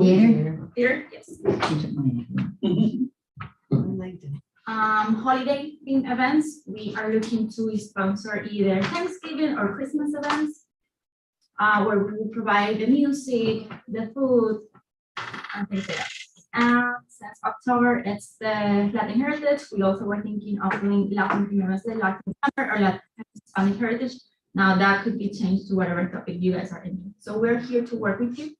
Theater, yes. Holiday themed events, we are looking to sponsor either Thanksgiving or Christmas events, where we will provide the music, the food, and things like that. Since October, it's the Latin Heritage. We also were thinking of doing Latin Primavera, Latin Summer, or Latin Hispanic Heritage. Now that could be changed to whatever topic you guys are into. So we're here to work with you.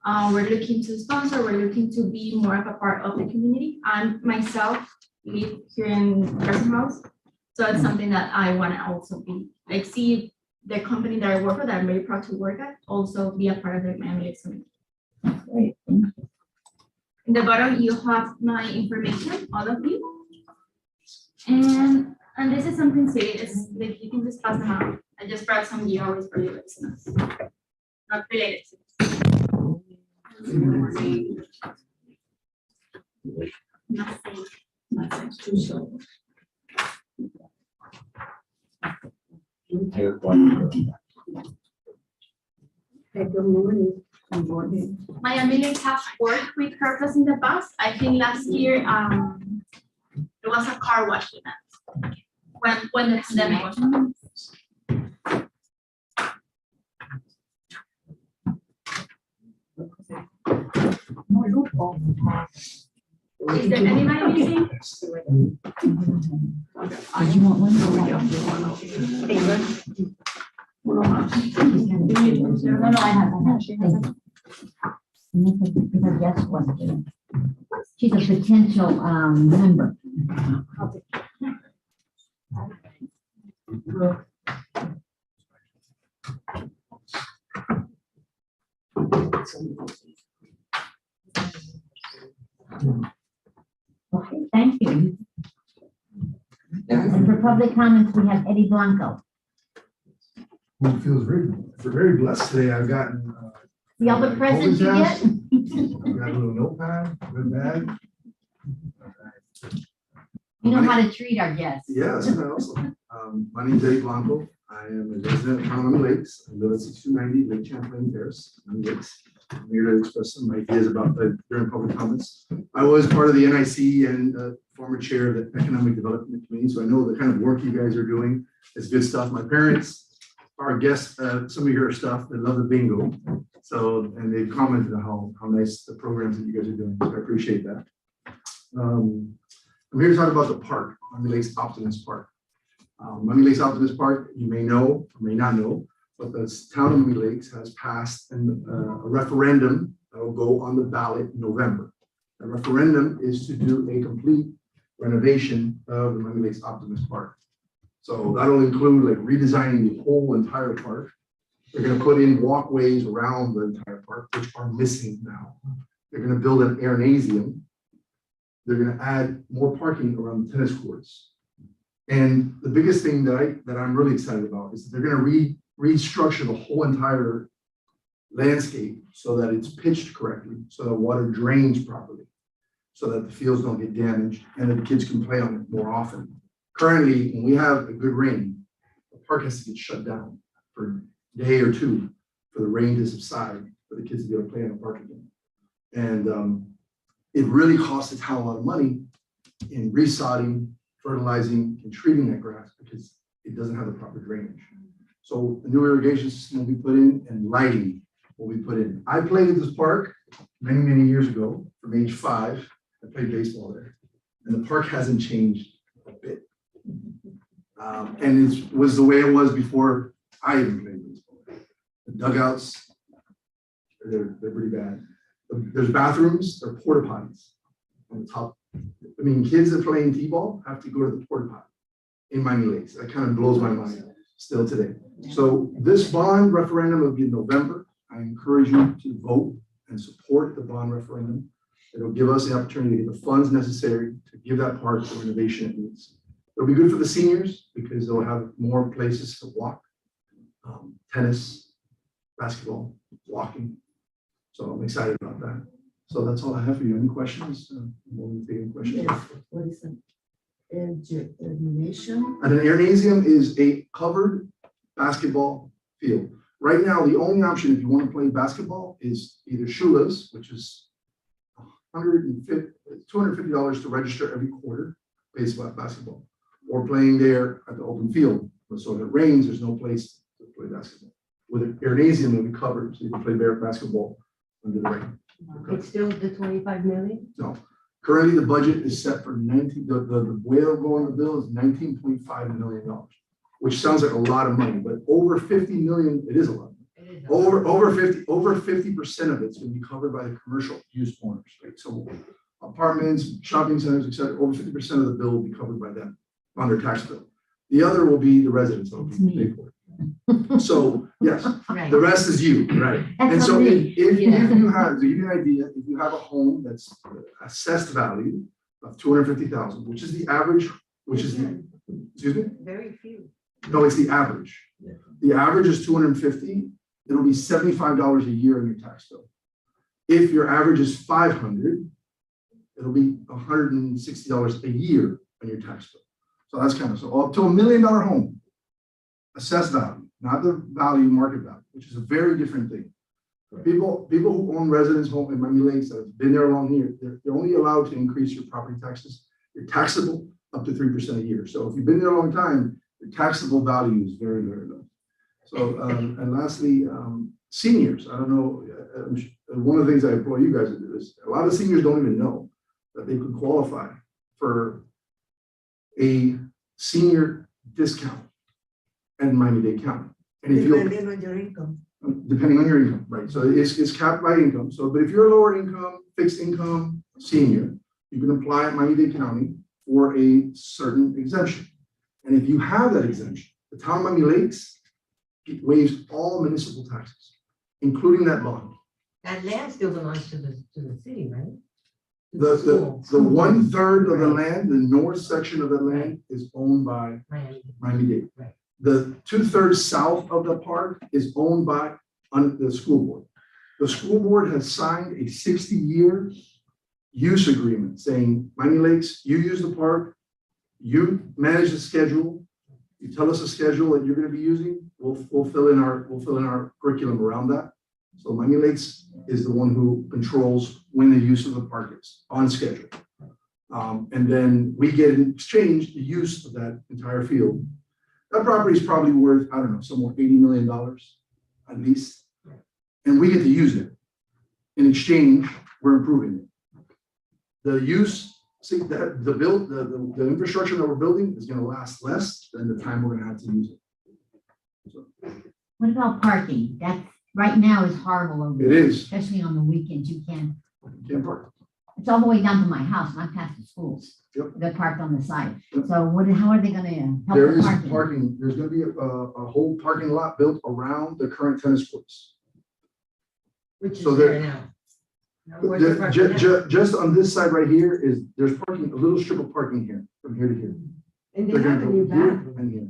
We're looking to sponsor, we're looking to be more of a part of the community. I myself live here in Person House. So it's something that I want to also be, like, see the company that I work with, that I'm very proud to work at, also be a part of the Miami community. Great. In the bottom, you have my information, all of you. And this is something serious, like you can just pass them out. I just brought some giveaways for you listeners. Not related to this. Nothing. Nothing too short. Good morning. Good morning. Miami Lakes have worked with Purpose in the past. I think last year it was a car wash event when the pandemic was. Is there anybody missing? Do you want one? No, I have. She has it. Because yes wasn't. She's a potential member. Okay, thank you. And for public comments, we have Eddie Blanco. Well, it feels very blessed today. I've gotten See all the presents you get? I've got a little notepad, good bag. You know how to treat our guests. Yes, awesome. My name is Eddie Blanco. I am a resident of Miami Lakes. I live at 6290 Lake Champlain Terrace, Miami Lakes. I'm here to express some ideas about during public comments. I was part of the NIC and former chair of the Economic Development Committee, so I know the kind of work you guys are doing is good stuff. My parents, our guests, some of your stuff, they love the bingo. So, and they've commented on how nice the programs that you guys are doing. So I appreciate that. I'm here to talk about the park, Miami Lakes Optimist Park. Miami Lakes Optimist Park, you may know or may not know, but the town of Miami Lakes has passed a referendum that will go on the ballot in November. The referendum is to do a complete renovation of the Miami Lakes Optimist Park. So that'll include like redesigning the whole entire park. They're going to put in walkways around the entire park, which are missing now. They're going to build an aeronasium. They're going to add more parking around the tennis courts. And the biggest thing that I'm really excited about is that they're going to restructure the whole entire landscape so that it's pitched correctly, so that water drains properly, so that the fields don't get damaged and that the kids can play on it more often. Currently, when we have a good rain, the park has to get shut down for a day or two for the rain to subside, for the kids to be able to play in the park again. And it really costs the town a lot of money in resodding, fertilizing, and treating that grass because it doesn't have the proper drainage. So a new irrigation system will be put in and lighting will be put in. I played at this park many, many years ago from age 5. I played baseball there. And the park hasn't changed a bit. And it was the way it was before I even played baseball. The dugouts, they're pretty bad. There's bathrooms, they're porta potties on the top. I mean, kids that play in t-ball have to go to the porta potty in Miami Lakes. That kind of blows my mind still today. So this bond referendum will be in November. I encourage you to vote and support the bond referendum. It'll give us the opportunity to get the funds necessary to give that park the renovation it needs. It'll be good for the seniors because they'll have more places to walk, tennis, basketball, walking. So I'm excited about that. So that's all I have for you. Any questions? We'll take any questions. Yes. What is an aeronation? And an aeronasium is a covered basketball field. Right now, the only option if you want to play basketball is either Shula's, which is $250 to register every quarter, pays about basketball, or playing there at the open field. So if it rains, there's no place to play basketball. With an gymnasium, it'll be covered, so you can play bare basketball under the rain. It's still the 25 million? No, currently the budget is set for 19, the way it'll go on the bill is $19.5 million, which sounds like a lot of money, but over 50 million, it is a lot. Over 50% of it's going to be covered by the commercial use owners, right? So apartments, shopping centers, et cetera, over 50% of the bill will be covered by them on their tax bill. The other will be the residents that will be paid for it. So yes, the rest is you, right? And so if you have, to give you an idea, if you have a home that's assessed value of 250,000, which is the average, excuse me? Very few. No, it's the average. The average is 250. It'll be $75 a year on your tax bill. If your average is 500, it'll be $160 a year on your tax bill. So that's kind of, so up to $1 million home, assessed value, not the value, market value, which is a very different thing. People who own residence home in Miami Lakes that have been there a long year, they're only allowed to increase your property taxes. You're taxable up to 3% a year. So if you've been there a long time, your taxable value is very, very low. So, and lastly, seniors, I don't know, one of the things I implore you guys to do is a lot of seniors don't even know that they could qualify for a senior discount in Miami-Dade County. And if Depending on your income. depending on your income, right? So it's capped by income. So, but if you're a lower income, fixed income senior, you can apply at Miami-Dade County for a certain exemption. And if you have that exemption, the town of Miami Lakes waives all municipal taxes, including that bond. That land still belongs to the city, right? The 1/3 of the land, the north section of the land is owned by Miami-Dade. Right. The 2/3 south of the park is owned by the school board. The school board has signed a 60-year use agreement saying, Miami Lakes, you use the park, you manage the schedule, you tell us a schedule that you're going to be using, we'll fill in our curriculum around that. So Miami Lakes is the one who controls when the use of the park is on schedule. And then we get in exchange the use of that entire field. That property is probably worth, I don't know, somewhere $80 million at least. And we get to use it. In exchange, we're improving it. The use, see that the infrastructure that we're building is going to last less than the time we're going to have to use it. So, What about parking? That's right now is horrible over it there, is. especially on the weekends. You can't Park. It's all the way down to my house, not past the schools. Yep. They're parked on the side. Yep. So how are they gonna help There the is parking? parking. There's going to be a whole parking lot built around the current tennis courts. Which is So there now. Now, where's the parking now? Just on this side right here there's parking, a little strip of parking here, from here to here. And they They're have a gonna new go here bathroom and here.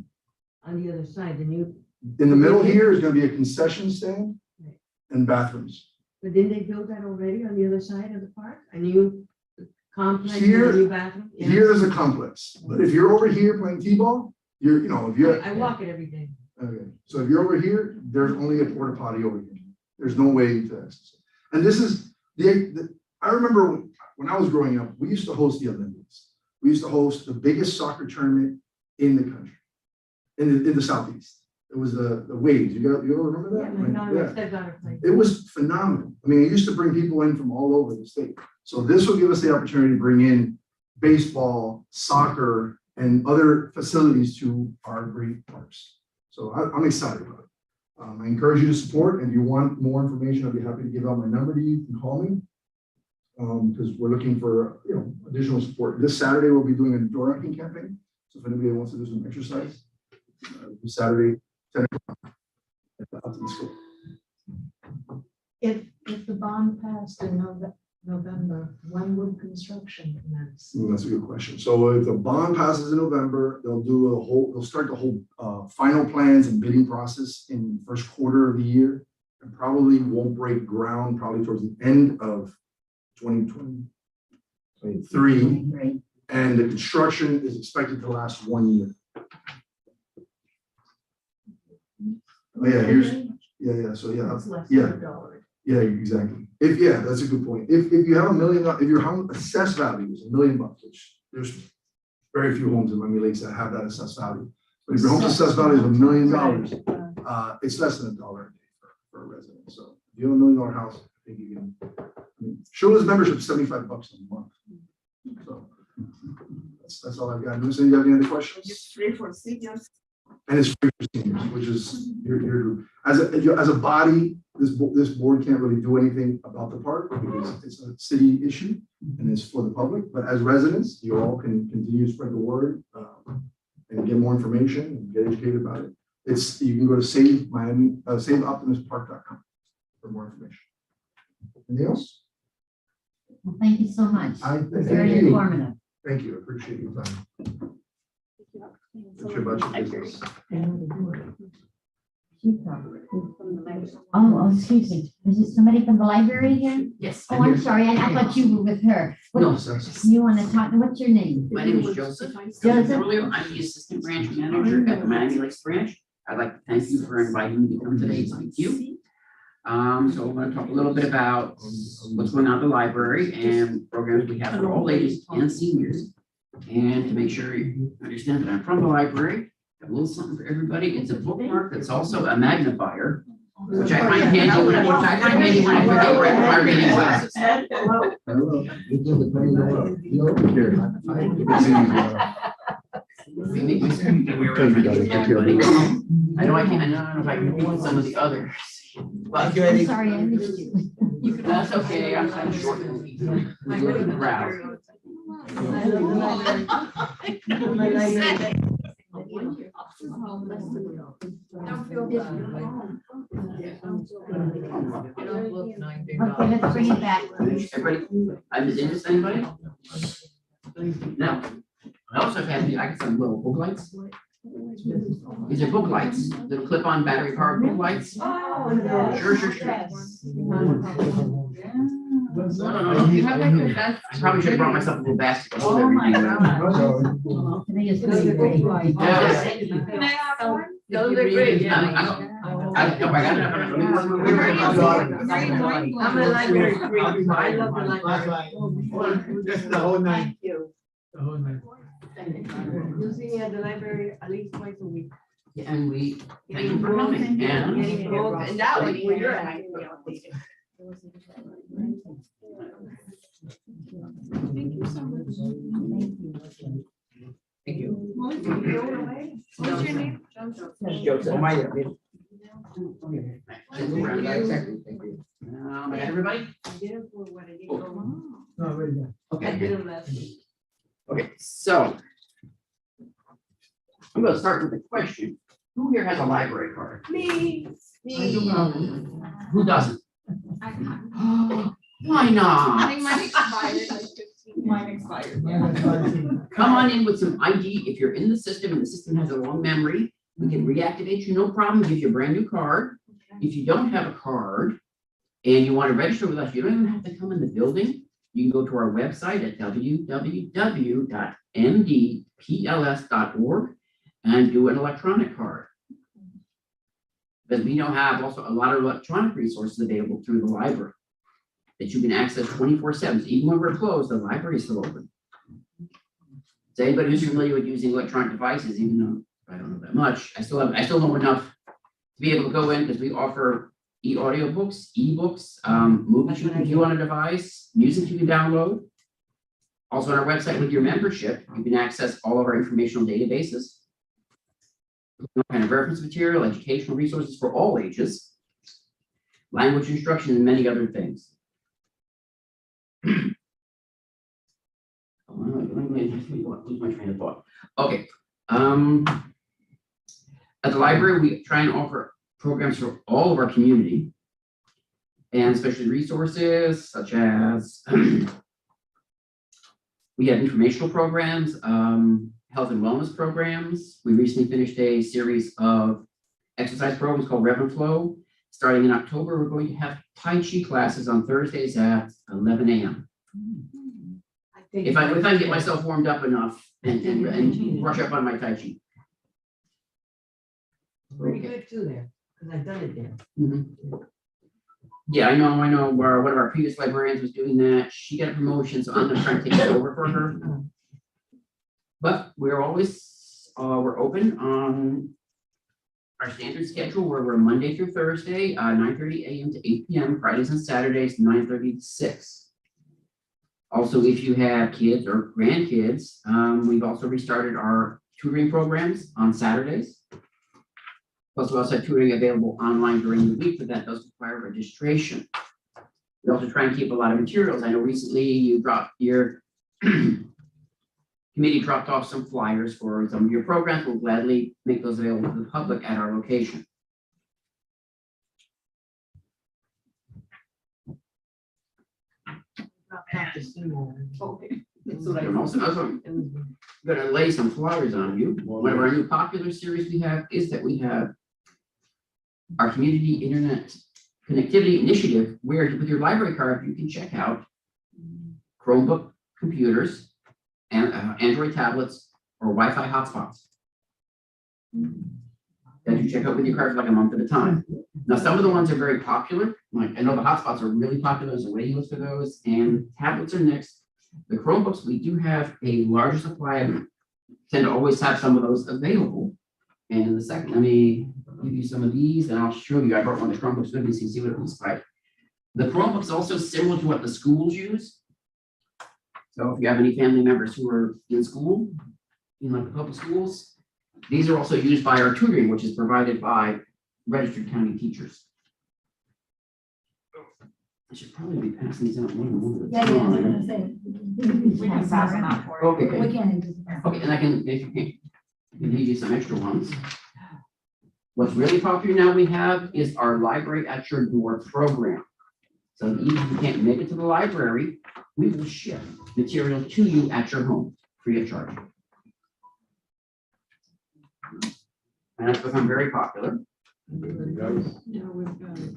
on the other side, the new, In the middle here is going to be a concession stand and bathrooms. but didn't they build that already on the other side of the park? A new complex, with Here- a new bathroom? Yeah. Here is a complex, but if you're over here playing T-ball, if you're, I walk it every day. okay, so if you're over here, there's only a porta potty over here. There's no way to access it. And this is I remember when I was growing up, we used to host the Olympics. We used to host the biggest soccer tournament in the country, in the Southeast. It was the Waves. You all remember Yeah, that? my daughter, Yeah. stepdaughter played. It was phenomenal. I mean, it used to bring people in from all over the state. So this will give us the opportunity to bring in baseball, soccer, and other facilities to our great parks. So I'm excited about it. I encourage you to support. And if you want more information, I'll be happy to give out my number to you. You can call me. Because we're looking for additional support. This Saturday, we'll be doing a door knocking campaign. So if anybody wants to do some exercise, this Saturday, 10 o'clock out to the school. If the bond passed in November, when would construction commence? That's a good question. So if the bond passes in November, they'll start the whole final plans and bidding process in the first quarter of the year, and probably won't break ground probably towards the end of 2023. Great. And the construction is expected to last 1 year. Oh, yeah, Yeah, so yeah, It's less yeah. than $1. yeah, exactly. That's a good point. If you have $1 million, if your home assessed value is $1 million, which there's very few homes in Miami Lakes that have that assessed value. But if your home's assessed value is $1 million, it's less than $1 a day for a resident. So if you have $1 million house, I think you can, Shula's membership is $75 a month. So that's all I've got. Luis, you have any other questions? It's free for seniors. And it's free for seniors, which is your as a body, this board can't really do anything about the park because it's a city issue and it's for the public. But as residents, you all can continue to spread the word and get more information and get educated about it. You can go to saveoptimuspark.com for more information. Anything else? Well, thank you so much. Thank Very you. informative. Thank you. I appreciate your time. What's your budget business? Oh, excuse me. Is it somebody from the library here? Yes. Oh, I'm sorry. I thought you were with her. No, You want to talk? What's your name? my name is Joseph. Joseph? Earlier, I'm the assistant branch manager at the Miami Lakes branch. I'd like to thank you for inviting me to come today and speak to you. So I'm going to talk a little bit about what's going on at the library and programs we have for all ages and seniors. And to make sure you understand that I'm from the library, I have a little something for everybody. It's a bookmark that's also a magnifier, which I find handy when I forget where my reading glasses. Hello. We make myself aware of everybody. I know I can't, I don't know if I can read some of the others. But I'm sorry, I missed you. that's okay, I'm kind of short. We look at the browse. Okay, let's bring it back. Everybody, I'm just interested, anybody? Now, I also have, I got some little book lights. These are book lights, little clip-on battery powered book lights. Oh, no. Sure. No. I probably should have brought myself a little basket. Oh, my God. Today is going to be great. Those are great, I got it. I'm a library freak. I love the library. Just the whole night. Thank you. The whole night. Using it at the library at least twice a week. And we thank you for coming. And Getting both, and that way where you're at. Thank you so much. thank you. What's your name? Joseph. My. I got everybody? I did it for what I did. go- No, very good. I Okay. did it last week. Okay, so I'm gonna start with a question. Who here has a library card? Me. Who doesn't? I can't. Why I not? think mine expired like 15. Mine expired. Come on in with some ID. If you're in the system and the system has a long memory, we can reactivate you, no problem, give you a brand new card. If you don't have a card and you want to register with us, you don't even have to come in the building. You can go to our website at www.mdpls.org and do an electronic card. Because we now have also a lot of electronic resources available through the library that you can access 24/7. So even when we're closed, the library is still open. So anybody who's familiar with using electronic devices, even though I don't know that much, I still know enough to be able to go in because we offer e-audiobooks, ebooks, movies you can view on a device, music you can download. Also on our website with your membership, you can access all of our informational databases. Kind of reference material, educational resources for all ages, language instruction, and many other things. Lose my train of thought. Okay. At the library, we try and offer programs for all of our community, and especially resources such as we have informational programs, health and wellness programs. We recently finished a series of exercise programs called Rev and Flow. Starting in October, we're going to have Tai Chi classes on Thursdays at 11 a.m. If I can get myself warmed up enough and brush up on my Tai Chi. Pretty good too there. because I've done it there. Mhm. Yeah, I know, where one of our previous librarians was doing that. She got a promotion, so I'm gonna try and take it over for her. But we're always, we're open on our standard schedule where we're Monday through Thursday, 9:30 a.m. to 8 p.m., Fridays and Saturdays, 9:30 to 6. Also, if you have kids or grandkids, we've also restarted our tutoring programs on Saturdays. Plus, we also have tutoring available online during the week, but that does require registration. We also try and keep a lot of materials. I know recently you dropped your committee dropped off some flyers for some of your programs. We'll gladly make those available to the public at our location. Practice more. Okay. I'm also gonna lay some flyers on you. One of our new popular series we have is that we have our community internet connectivity initiative, where with your library card, you can check out Chromebook computers and Android tablets or Wi-Fi hotspots that you check out with your card for like a month at a time. Now, some of the ones are very popular. Like, I know the hotspots are really popular. There's a waiting list for those, and tablets are next. The Chromebooks, we do have a larger supply of them. Tend to always have some of those available. And in the second, let me give you some of these, and I'll show you. I brought one of the Chromebooks with me so you can see what it looks like. The Chromebook's also similar to what the schools use. So if you have any family members who are in school, in like the public schools, these are also used by our tutoring, which is provided by registered county teachers. I should probably be passing these out one at a Yeah, I was time. gonna say. We can pass them out for you. Okay, We can. okay, and I can, if you can give you some extra ones. What's really popular now we have is our library at your door program. So even if you can't make it to the library, we will ship material to you at your home, free of charge. And that's become very popular. Yeah, we've got it.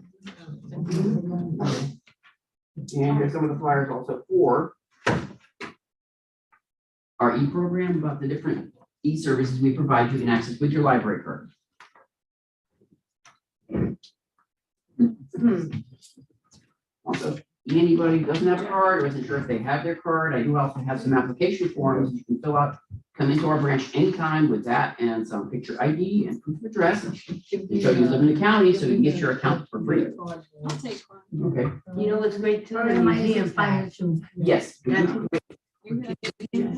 And here's some of the flyers also for our e-program about the different e-services we provide you can access with your library card. Also, anybody who doesn't have a card or isn't sure if they have their card, I do also have some application forms you can fill out. Come into our branch anytime with that and some picture ID and proof of address. To show you live in the county so you can get your account for free. I'll take one. Okay. You know what's great too? Or The mine is museum expired pass. too. Yes. we That's do. Yeah.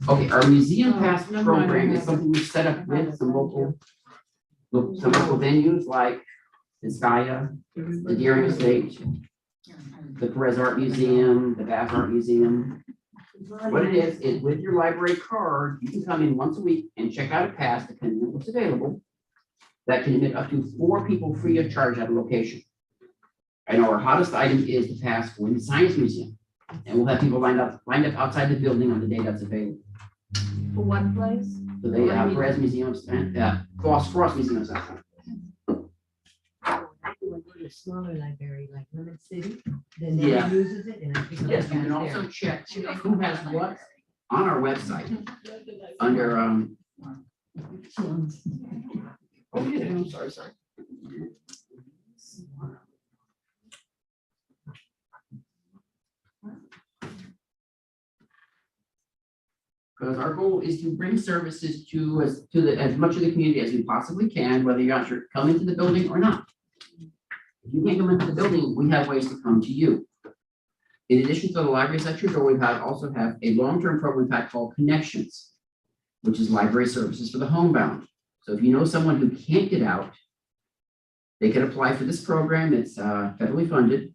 Okay, our museum Oh, pass never mind, program I is have something we've set up with some local venues like Vizcaya, the Deering Estate, the Perez Art Museum, the Bath Art Museum. What it is with your library card, you can come in once a week and check out a pass, depending on what's available, that can admit up to 4 people free of charge at a location. I know our hottest item is the pass for the Science Museum, and we'll have people lined up outside the building on the day that's available. For one place? So they have Perez Museum and Frost Museum. is out. I do go to a smaller library like Lemon City, then Yeah. they uses it and I pick up. Yes, the you can pass also there. check who has what on our website under oh, yeah, I'm sorry. Because our goal is to bring services to as much of the community as we possibly can, whether you're not sure come into the building or not. If you can't come into the building, we have ways to come to you. In addition to the libraries at your door, we also have a long-term program pack called Connections, which is library services for the homebound. So if you know someone who can't get out, they can apply for this program. It's federally funded,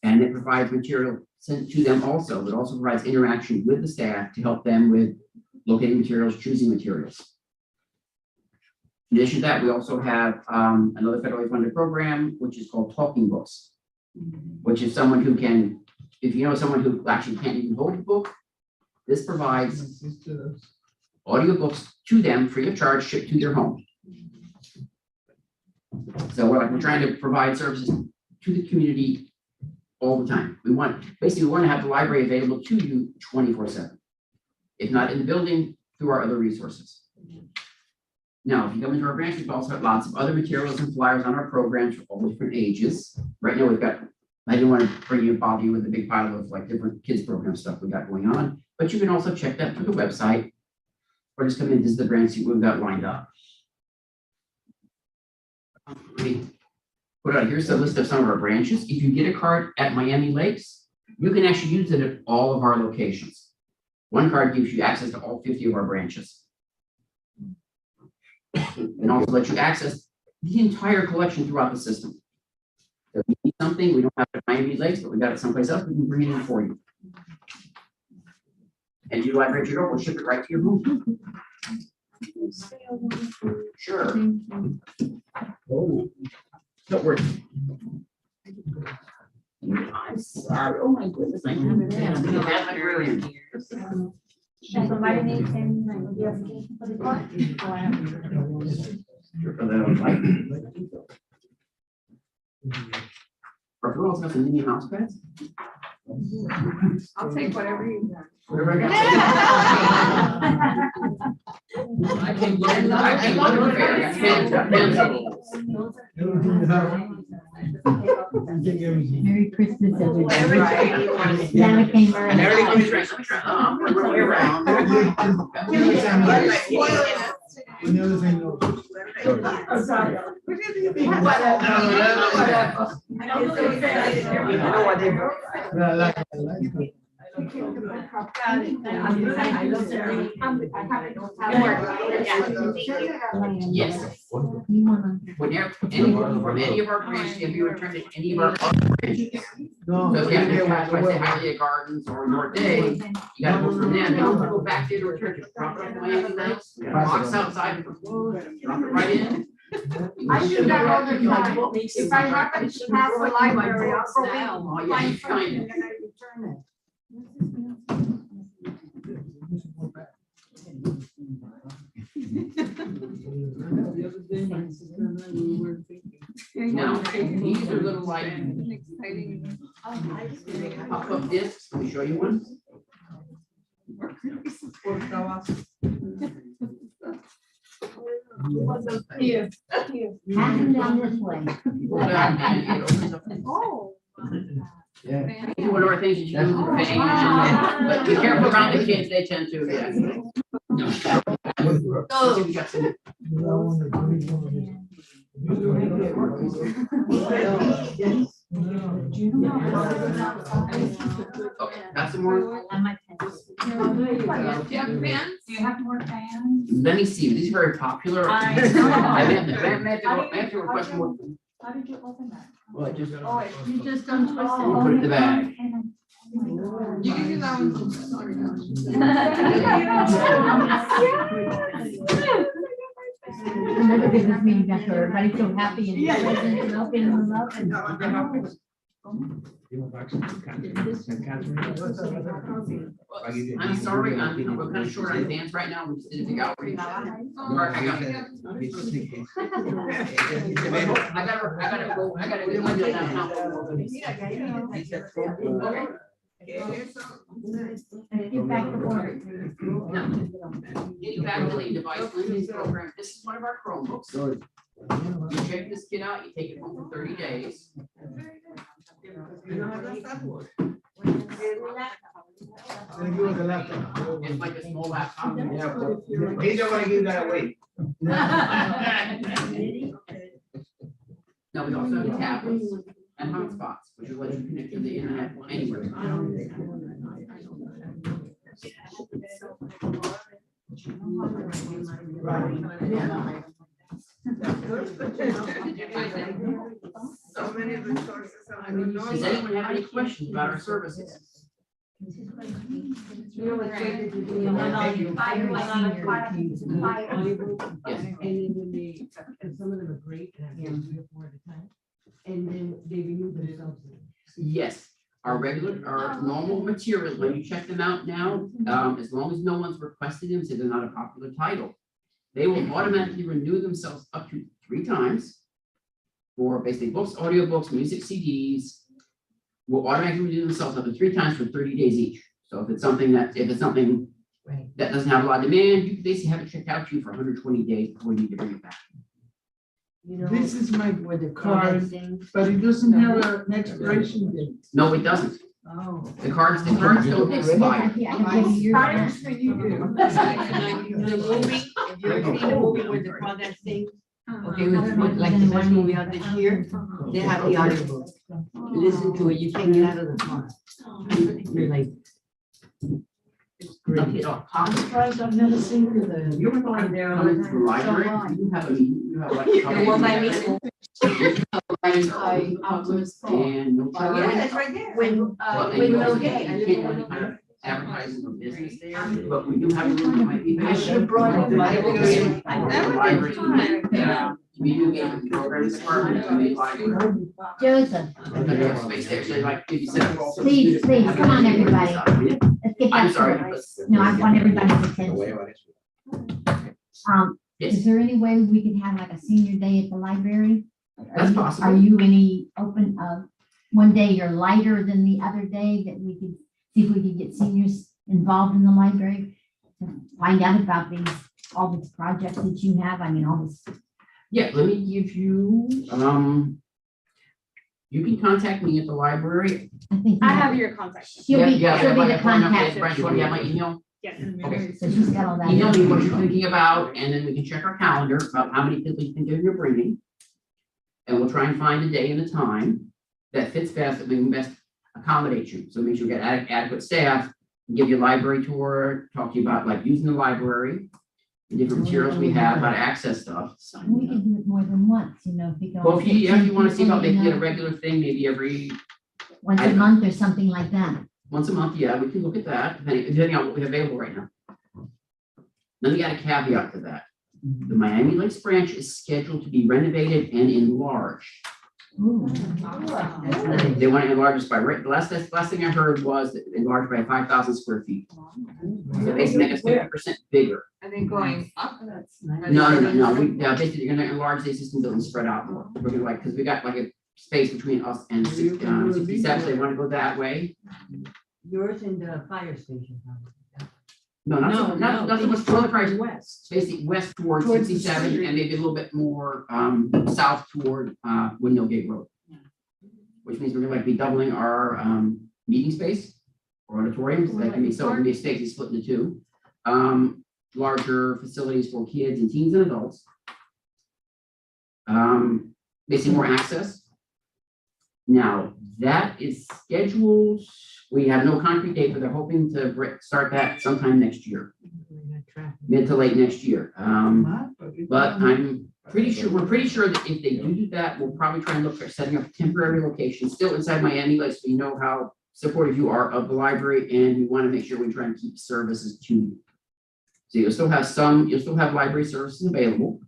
and it provides material sent to them also. It also provides interaction with the staff to help them with locating materials, choosing materials. In addition to that, we also have another federally funded program, which is called Talking Books, which is someone who can, if you know someone who actually can't even hold a book, this provides audiobooks to them free of charge, shipped to their home. So we're trying to provide services to the community all the time. We want to have the library available to you 24/7. If not in the building, through our other resources. Now, if you come into our branch, we've also got lots of other materials and flyers on our programs for all different ages. Right now, we've got, I didn't want to bring you, bother you with a big pile of like different kids program stuff we got going on, but you can also check that through the website. Or just come in and visit the branch, see what we've got lined up. Let me put out, here's a list of some of our branches. If you get a card at Miami Lakes, you can actually use it at all of our locations. One card gives you access to all 50 of our branches. And also lets you access the entire collection throughout the system. If we need something, we don't have it at Miami Lakes, but we got it someplace else, we can bring it in for you. And you like Richard, we'll ship it right to your home. Sure. Oh, don't worry. I'm sorry. Oh my goodness, I have it in. I'm a bad librarian. Somebody needs him, like, the application for the card? Sure, for that, I'd like. Are girls have some mini mouse pads? I'll take whatever you want. Whatever I got. I can look at Merry Christmas, everybody. Right. Santa came early. And everything comes right, let me try. We're way around. Another thing, no. Yes. Whenever, from any of our branches, if you return to any of our other branches. No. So if you have to pass by say Hialeah Gardens or North Day, you gotta go from there, you don't have to go back there to return to drop it off Miami Lakes, box outside, drop it right in. I do that all the time. If I happen to pass the library, I'll go in. Oh, yeah, you kind of. And I return it. Now, these are little like pop-up discs. Let me show you one. Here. Pass them down this way. Pull it out and it opens up. Oh. One of our things that you do with the thing, but be careful around the kids, they tend to, yeah. Oh. We got some- Okay, that's some more. On my pencil. Do you have pens? Do you have more pens? Let me see, these are very popular. I I know. may have to request more. How did you open that? Well, just. Oh, you just untwist We'll put it in the bag. You can do that one. Sorry, Another business meeting after everybody's so happy and present and open and love and. I'm sorry, we're kind of short on advance right now, we just did a big outreach. Mark, I got it. I gotta go. Get back to work. Getting back to the device lending program, this is one of our Chromebooks. You check this kid out, you take it home for 30 days. It's like a small laptop. He's not gonna give that away. Now, we also have tablets and hotspots, which will let you connect to the internet anywhere. So many resources. Does anyone have any questions about our services? And some of them are great, and I have 3 or 4 at a time, and then they remove themselves. Yes, our normal material, when you check them out now, as long as no one's requested them, so they're not a popular title, they will automatically renew themselves up to 3 times for basically books, audiobooks, music CDs, will automatically renew themselves up to 3 times for 30 days each. So if it's something Right. that doesn't have a lot of demand, you can basically have it checked out to you for 120 days before you need to bring it back. You know, This is my where the card, things. but it doesn't have an expiration date. No, it doesn't. Oh. The cards don't expire. Yeah, I can give you yours. The movie, if you ever seen the movie where they call that thing, okay, with like the best movie out this year, they have the audiobook. You listen to it, you can't get out of the car. You're like. It's great. I'm surprised I've never seen the. You ever going there on the library? You have a, you have like. The one by me. And no. Yeah, that's right there. When, Well, when you Bill also Gates. can't do any kind of advertising or business there, but we do have a room that might be. I should have brought it. Library. Yeah. We do get programs department, we need library. Joseph, And then we have space there, so like, if you set up all. Please, please, come on, everybody. let's get I'm back sorry. to it. No, I want everybody's attention. Yes. Is there any way we could have like a senior day at the library? That's Are possible. you any open one day you're lighter than the other day that we could see if we could get seniors involved in the library? To find out about all these projects that you have, I mean, all this. Yeah, let me give you, you can contact me at the library. I think. I have your contact. She'll be, Yeah, she'll be my the phone number, contact. Brian, you want to have my email? Yes. Okay. So she's got all that. Email me what you're thinking about, and then we can check our calendar about how many people you think you're bringing. And we'll try and find a day and a time that fits best, that we can best accommodate you. So make sure we get adequate staff, give you a library tour, talk to you about like using the library, the different materials we have, how to access stuff. We can do it more than once, if we can. Well, all if you, get if you want to see about people, making it a regular thing, maybe every, Once a month or something like that. once a month, yeah, we can look at that, depending on what we have available right now. Let me add a caveat to that. The Miami Lakes branch is scheduled to be renovated and enlarged. Ooh. They want to enlarge this by, the last thing I heard was enlarged by 5,000 square feet. So they make us 50% bigger. Are they going up? No, basically, you're gonna enlarge the existing building, spread out more. We're gonna like, because we got like a space between us and 67, so they want to go that way. Yours in the fire station. No, not so much toilet price, West. basically west towards Towards the 67 street. and maybe a little bit more south toward Windmill Gate Road. Which means we're gonna like be doubling our meeting space or auditoriums, that can be, so it can be spaces split into two. Larger facilities for kids and teens and adults. Basically more access. Now, that is scheduled, we have no concrete date, but they're hoping to start that sometime next year, mid to late next year. But I'm pretty sure, we're pretty sure that if they do that, we'll probably try and look for setting up temporary locations still inside Miami, like, so you know how supportive you are of the library, and we want to make sure we try and keep services to you. So you'll still have library services available,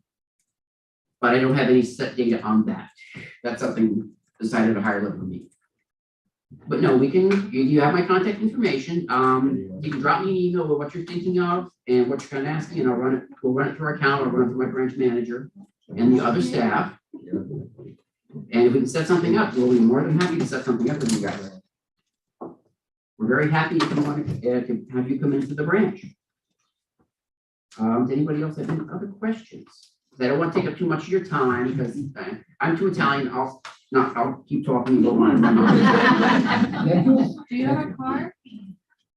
but I don't have any set data on that. That's something decided at a higher level for me. But no, you have my contact information. You can drop me an email with what you're thinking of and what you're gonna ask me, and we'll run it through our account, or run it through my branch manager and the other staff. And if we can set something up, we'll be more than happy to set something up with you guys. We're very happy if you want to have you come into the branch. Does anybody else have any other questions? Because I don't want to take up too much of your time, because I'm too Italian. I'll keep talking and go on. Do you have a car?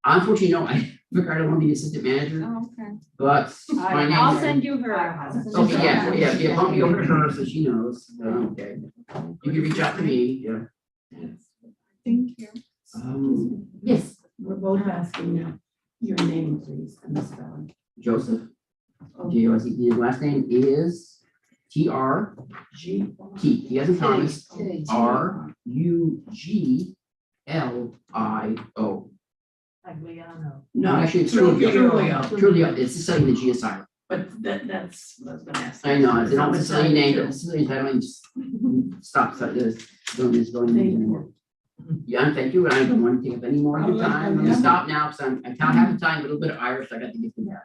Unfortunately, no, I forgot I want to be the assistant manager, Oh, okay. but my name. I'll send you her. Okay, yeah, bump me over to her so she knows. Okay. You can reach out to me, yeah. Thank you. Yes, We're both asking your name, please, and the spelling. Joseph. J-O-S-E-P, his last name is T-R, T as in Thomas, R-U-G-L-I-O. Tagliano. No, actually, it's Trulio, it's Sicilian, the G is silent. But that's what I was gonna ask. I know, it's not Sicilian name, but Sicilian, I don't just stop, so don't just go anymore. Yeah, thank you, and I don't want to take up any more of your time, I'm gonna stop now, because I can't have the time, a little bit of Irish, I got to get to that.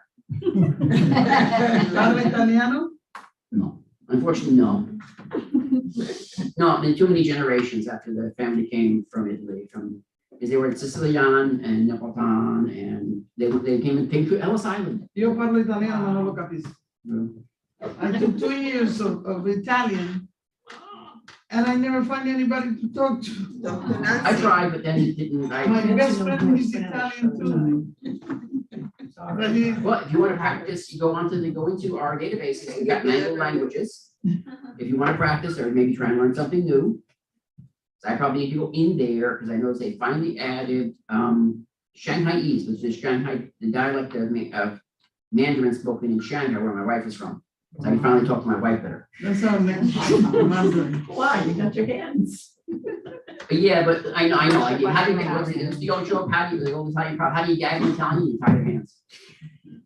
Parla italiano? No, unfortunately, no. No, been too many generations after the family came from Italy, from is they were at Sicilian and Neapolitan, and they came to Ellis Island. Yo parlo italiano, ma non lo capisco. Yeah. I took 2 years of Italian, and I never find anybody to talk to. I tried, but then it didn't, My I, best friend is Italian too. But he, well, if you want to practice, you go into our databases, we've got manual languages. If you want to practice or maybe try and learn something new. So I probably need to go in there, because I noticed they finally added, Shanghaiese, which is Shanghai, the dialect of Mandarin spoken in Shanghai, where my wife is from. So I can finally talk to my wife better. that's how I'm wondering. Why? You got your hands. But yeah, but I know, how do you make, what's it, you don't show up, how do you, the old Italian, how do you gag in Italian, you tie your hands?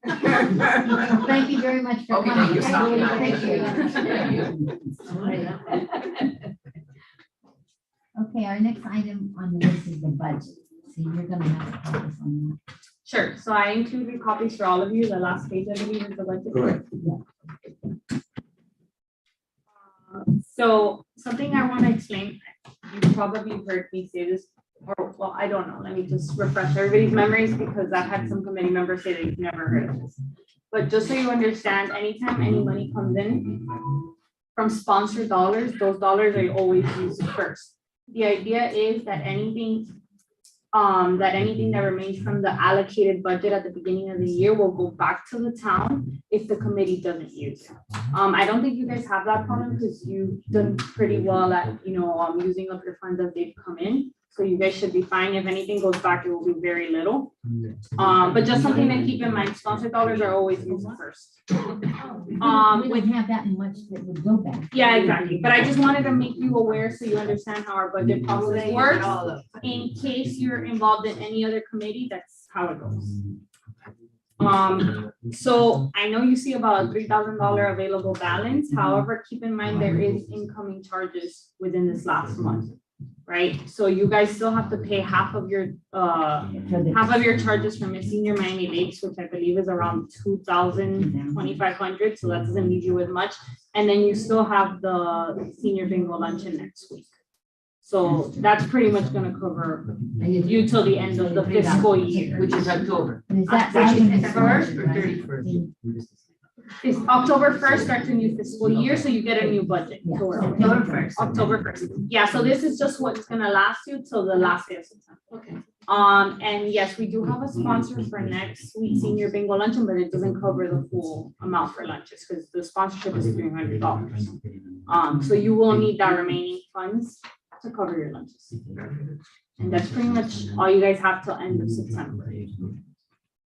Well, thank you very much for Okay, coming. thank you. I really appreciate it. Thank you. Okay, our next item on the list is the budget. So you're gonna have to help us on Sure, so I included copies for all of you. The last page, I believe, is the budget. Correct. So something I want to explain, you probably heard me say this, or, well, I don't know, let me just refresh everybody's memories, because I've had some committee members say they've never heard of this. But just so you understand, anytime any money comes in from sponsored dollars, those dollars are always used first. The idea is that anything that remains from the allocated budget at the beginning of the year will go back to the town if the committee doesn't use it. I don't think you guys have that problem, because you've done pretty well at, using up your funds as they've come in. So you guys should be fine. If anything goes back, it will be very little. But just something to keep in mind, sponsored dollars are always used first. that. We wouldn't have that much that would go back. Yeah, exactly. But I just wanted to make you aware so you understand how our budget process works. In case you're involved in any other committee, that's how it goes. So I know you see about a $3,000 available balance. However, keep in mind there is incoming charges within this last month, right? So you guys still have to pay half of your charges from your senior Miami Lakes, which I believe is around 2,000, 2,500. So that doesn't leave you with much. And then you still have the senior bingo luncheon next week. So that's pretty much gonna cover you till the end of the fiscal year. Which is October. And is that Which is item the first or 31st? It's October 1st starts a new fiscal year, so you get a new budget. Yeah. to work with. October 1st. October 1st. Yeah, so this is just what's gonna last you till the last day of September. Okay. And yes, we do have a sponsor for next week's senior bingo luncheon, but it doesn't cover the full amount for lunches, because the sponsorship is $300. So you will need that remaining funds to cover your lunches. And that's pretty much all you guys have till end of September.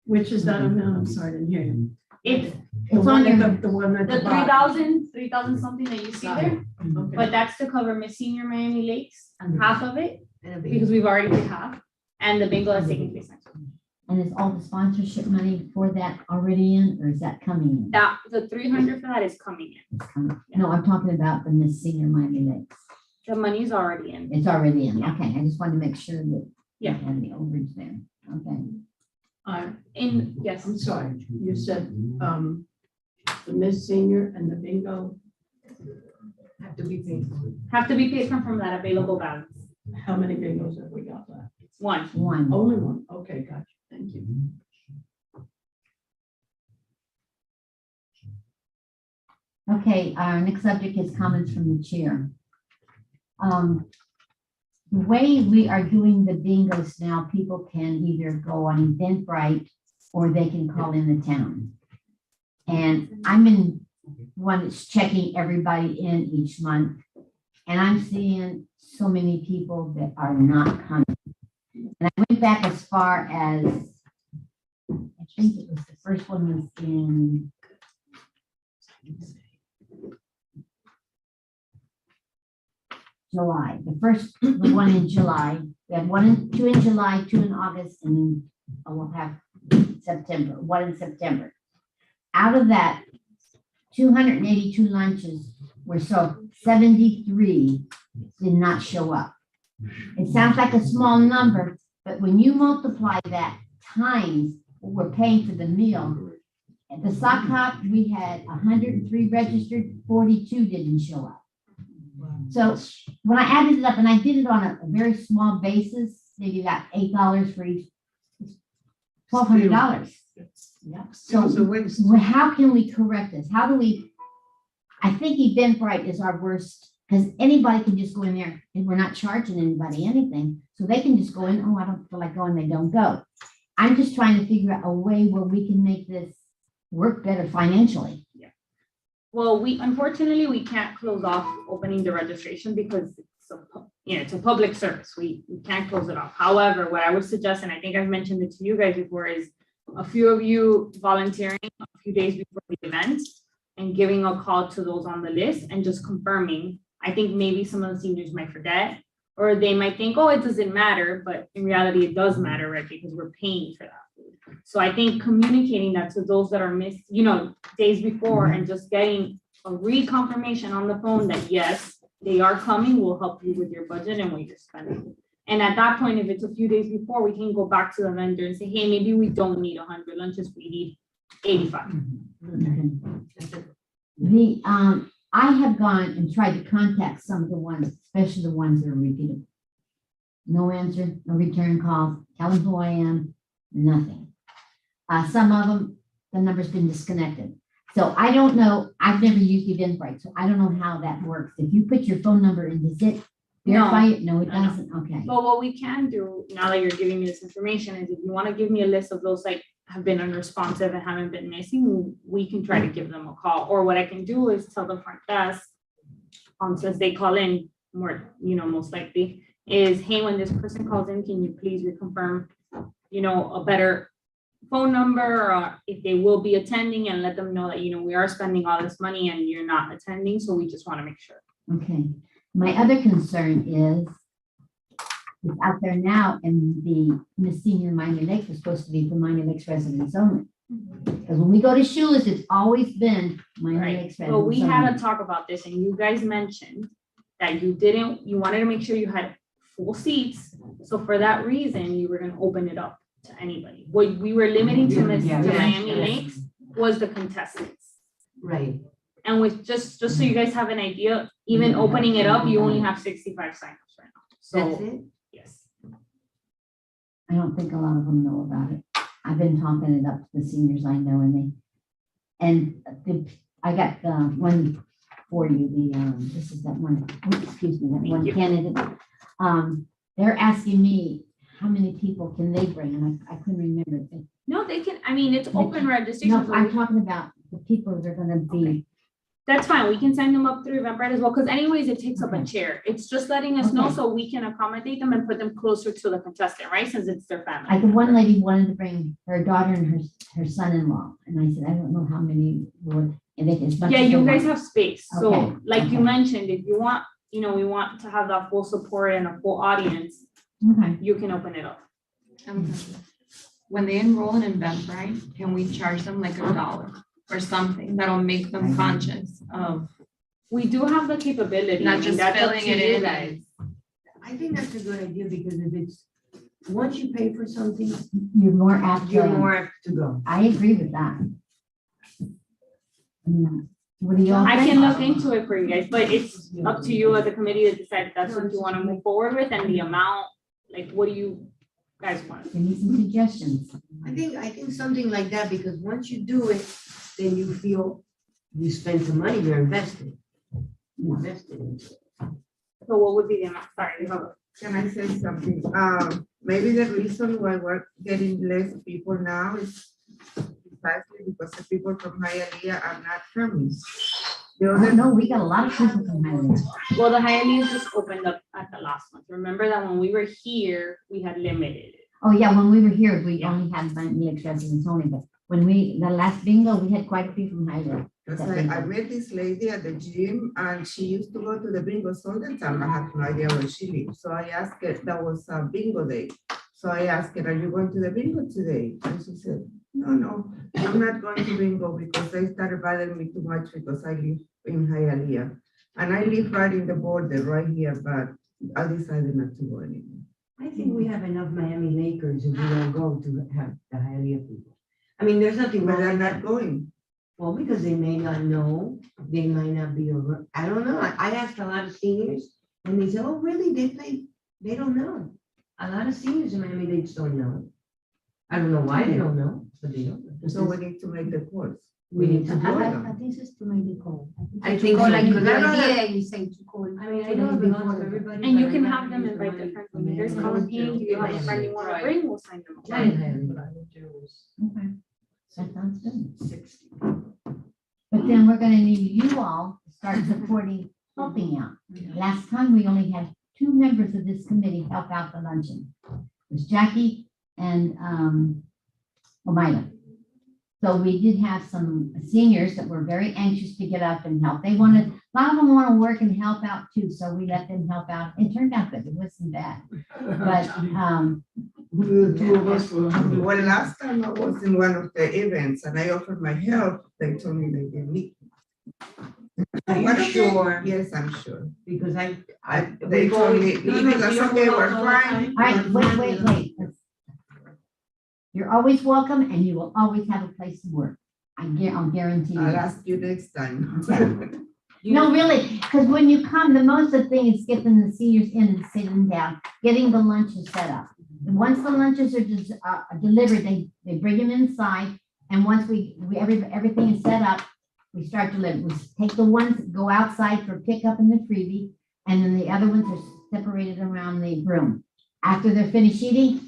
Which is that amount? I'm sorry, I didn't hear you. It's It's on your, The one at the the bottom. 3,000 something that you see there, Okay. but that's to cover Miss Senior Miami Lakes, half of it, And a big- because we've already paid half, and the bingo is taking place next week. and is all the sponsorship money for that already in, or is that coming in? That, the 300 for that is coming in. It's coming. No, I'm talking about the Miss Senior Miami Lakes. The money's already in. It's already in. Okay, I just wanted to make sure that. Yeah. And the overage there. Okay. Yes, I'm sorry, you said, the Miss Senior and the bingo Have to be paid. have to be paid from that available balance. how many bingos have we got left? One. One. Only one, okay, gotcha, thank you. Okay, our next subject is comments from the chair. The way we are doing the bingos now, people can either go on Eventbrite or they can call in the town. And I'm in one that's checking everybody in each month. And I'm seeing so many people that are not coming. And I went back as far as, I think it was the first one was in July, the one in July. We have two in July, 2 in August, and we'll have September, 1 in September. Out of that, 282 lunches were sold, 73 did not show up. It sounds like a small number, but when you multiply that times what we're paying for the meal, at the sock hop, we had 103 registered, 42 didn't show up. So when I added it up, and I did it on a very small basis, maybe about $8 for each. $1,200. Yeah. So It's a waste. well, how can we correct this? How do we? I think Eventbrite is our worst, because anybody can just go in there and we're not charging anybody anything. So they can just go in, oh, I don't feel like going, they don't go. I'm just trying to figure out a way where we can make this work better financially. Well, unfortunately, we can't close off opening the registration because it's a public service. We can't close it off. However, what I would suggest, and I think I've mentioned it to you guys before, is a few of you volunteering a few days before the event and giving a call to those on the list and just confirming. I think maybe some of the seniors might forget, or they might think, oh, it doesn't matter, but in reality, it does matter, right? Because we're paying for that food. So I think communicating that to those that are missed, days before, and just getting a reconfirmation on the phone that yes, they are coming will help you with your budget and what you're spending. And at that point, if it's a few days before, we can go back to the vendor and say, hey, maybe we don't need 100 lunches, we need 85. I have gone and tried to contact some of the ones, especially the ones that are repeated. No answer, no return calls, tell them who I am, nothing. Some of them, the number's been disconnected. So I don't know, I've never used Eventbrite, so I don't know how that works. If you put your phone number in, does it verify it? No, it No. doesn't, okay. But what we can do, now that you're giving me this information, is if you want to give me a list of those like have been unresponsive and haven't been missing, we can try to give them a call. Or what I can do is tell the front desk, since they call in more, most likely, is, hey, when this person calls in, can you please reconfirm, a better phone number, or if they will be attending, and let them know that, we are spending all this money and you're not attending. So we just want to make sure. Okay. My other concern is it's out there now, and the senior Miami Lakes is supposed to be for Miami Lakes residents only. Because when we go to Shoeless, it's always been Miami Right. Lakes Well, we residents had only. a talk about this, and you guys mentioned that you wanted to make sure you had full seats. So for that reason, you were gonna open it up to anybody. What we were limiting to Miami Lakes was the contestants. Right. And with just so you guys have an idea, even opening it up, you only have 65 signups right now. That's So, it? yes. I don't think a lot of them know about it. I've been talking it up to the seniors I know, I got the one for you, this is that one, excuse me, that Thank one you. candidate. They're asking me, how many people can they bring? And I couldn't remember. No, they can, it's open No, registration. I'm talking about the people that are gonna be, That's fine. We can sign them up through Eventbrite as well, because anyways, it takes up a Okay. chair. It's just letting us know Okay. so we can accommodate them and put them closer to the contestant, right? Since it's their family. like the one lady wanted to bring her daughter and her son-in-law. And I said, I don't know how many would, and it is. Yeah, you guys have space. So Okay, like you okay. mentioned, if you want, we want to have that full support and a full audience, Okay. you can open it up. When they enroll in Eventbrite, can we charge them like $1 or something that'll make them conscious of We do have the capability. not I mean, just that's up filling to it you in? guys. I think that's a good idea, because if it's, once you pay for something, You're more apt you're to, more apt to go. I agree with that. What do you all I think? can look into it for you guys, but it's up to you as a committee to decide if that's what you want to move forward with, and the amount, like, what do you guys want? Give me some suggestions. I think something like that, because once you do it, then you feel you spent some money, you're invested. You invested in it. So what would be the amount? Sorry, hold on. Can I say something? Maybe the reason why we're getting less people now is precisely because the people from Hialeah are not coming. The Oh, other, no, we got a lot of people from Hialeah. Well, the Hialeah just opened up at the last month. Remember that when we were here, we had limited it. Oh, yeah, when we were here, we Yeah. only had Miami Lakes residents only, but when the last bingo, we had quite a few from Hialeah. because I met this lady at the gym and she used to go to the bingo all the time. I have no idea where she lives. So I asked her, that was a bingo day. So I asked her, are you going to the bingo today? And she said, no, I'm not going to bingo because they started bothering me too much because I live in Hialeah. And I live right in the border right here, but I decided not to go anymore. I think we have enough Miami Lakers if we don't go to have the Hialeah people. I mean, there's nothing But wrong they're with not that. going. Well, because they may not know, they might not be over, I don't know. I asked a lot of seniors and they said, oh, really? They don't know. A lot of seniors in Miami-Dade don't know. I don't know why they don't know, but they don't. So we need to make the course. We need to do do it. it. I think it's to make the call. I think so. Like you Because go I know that- idea, you say to call. I mean, I know I've been on to everybody. And you but can I have them never invite use their friends. the When there's money. company, you have a friend you wanna bring, we'll sign them up. Okay. That sounds good. But then we're gonna need you all to start supporting, helping out. Last time, we only had 2 members of this committee help out the luncheon. It was Jackie and, Omaida. So we did have some seniors that were very anxious to get up and help. They wanted, a lot of them want to work and help out too, so we let them help out. It turned out good, it wasn't bad. But, The two of us were. Well, last time I was in one of the events and I offered my help, they told me they didn't need. Are you Okay. sure? Yes, I'm sure. Because They we've told me, always- no, no, that's okay, we're fine. all right, wait. You're always welcome and you will always have a place to work. I'll guarantee you. I'll that. ask you next time. No, really, because when you come, the most of the thing is getting the seniors in and sitting down, getting the lunches set up. And once the lunches are delivered, they bring them inside. And once everything is set up, we start delivering. We take the ones that go outside for pickup in the freebie, and then the other ones are separated around the room. After they're finished eating,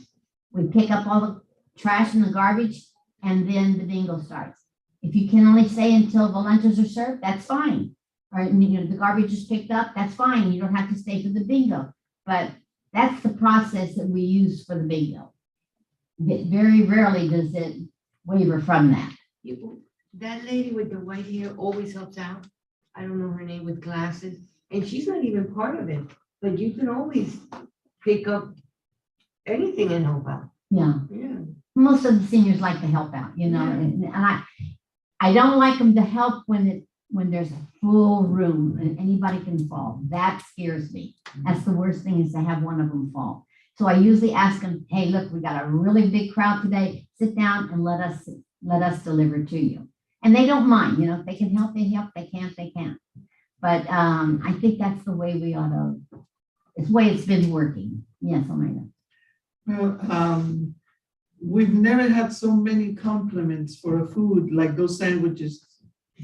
we pick up all the trash and the garbage, and then the bingo starts. If you can only stay until the lunches are served, that's fine. Or, the garbage is picked up, that's fine. You don't have to stay for the bingo. But that's the process that we use for the bingo. Very rarely does it waver from that. That lady with the white hair always helps out. I don't know her name, with glasses, and she's not even part of it, but you can always pick up anything and help out. Yeah. Yeah. Most of the seniors like to help out, and I don't like them to help when there's a full room and anybody can fall. That scares me. That's the worst thing, is to have one of them fall. So I usually ask them, hey, look, we got a really big crowd today. Sit down and let us deliver to you. And they don't mind, if they can help, they help. They can't, they can't. But I think that's the way it's the way it's been working. Yes, Elena. Well, we've never had so many compliments for a food like those sandwiches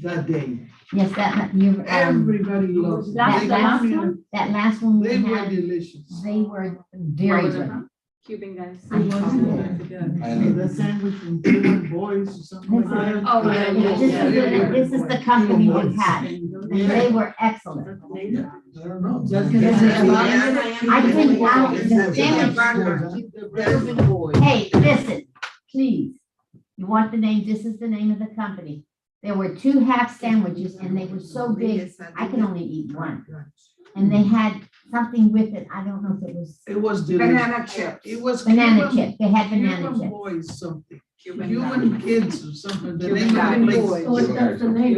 that day. Yes, Everybody loves them. Last- They the last come in, one? that last one we They were had, delicious. they were Where very was it good. from? Cuban guys. I tried it. The sandwich from Cuban Boys or something like that. Oh, yeah, yeah, This is the company we've had, and they were excellent. I don't know. I think the sandwich, hey, listen, please, you want the name, this is the name of the company. There were 2 half sandwiches and they were so big, I can only eat one. And they had something with it, I don't know if it was It was delicious. Banana chips. It was banana Cuban- chip, they had banana Cuban chips. Boys something, Cuban Cuban kids or something, the Cuban name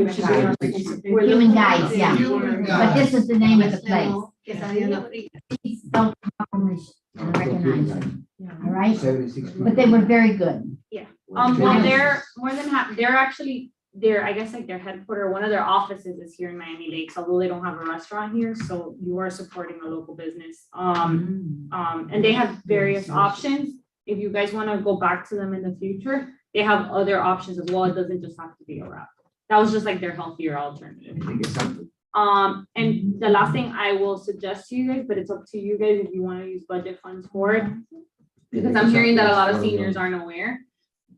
of the guys. place. Cuban guys, yeah. Cuban But this guys. is the name of the place. Quesadilla frita. Please don't publish and recognize them, all right? But they were very good. Well, they're more than happy, I guess like their headquarters, one of their offices is here in Miami-Dade, although they don't have a restaurant here, so you are supporting a local business. And they have various options. If you guys want to go back to them in the future, they have other options as well. It doesn't just have to be a wrap. That was just like their healthier alternative. And the last thing I will suggest to you guys, but it's up to you guys if you want to use budget funds for it, because I'm hearing that a lot of seniors aren't aware.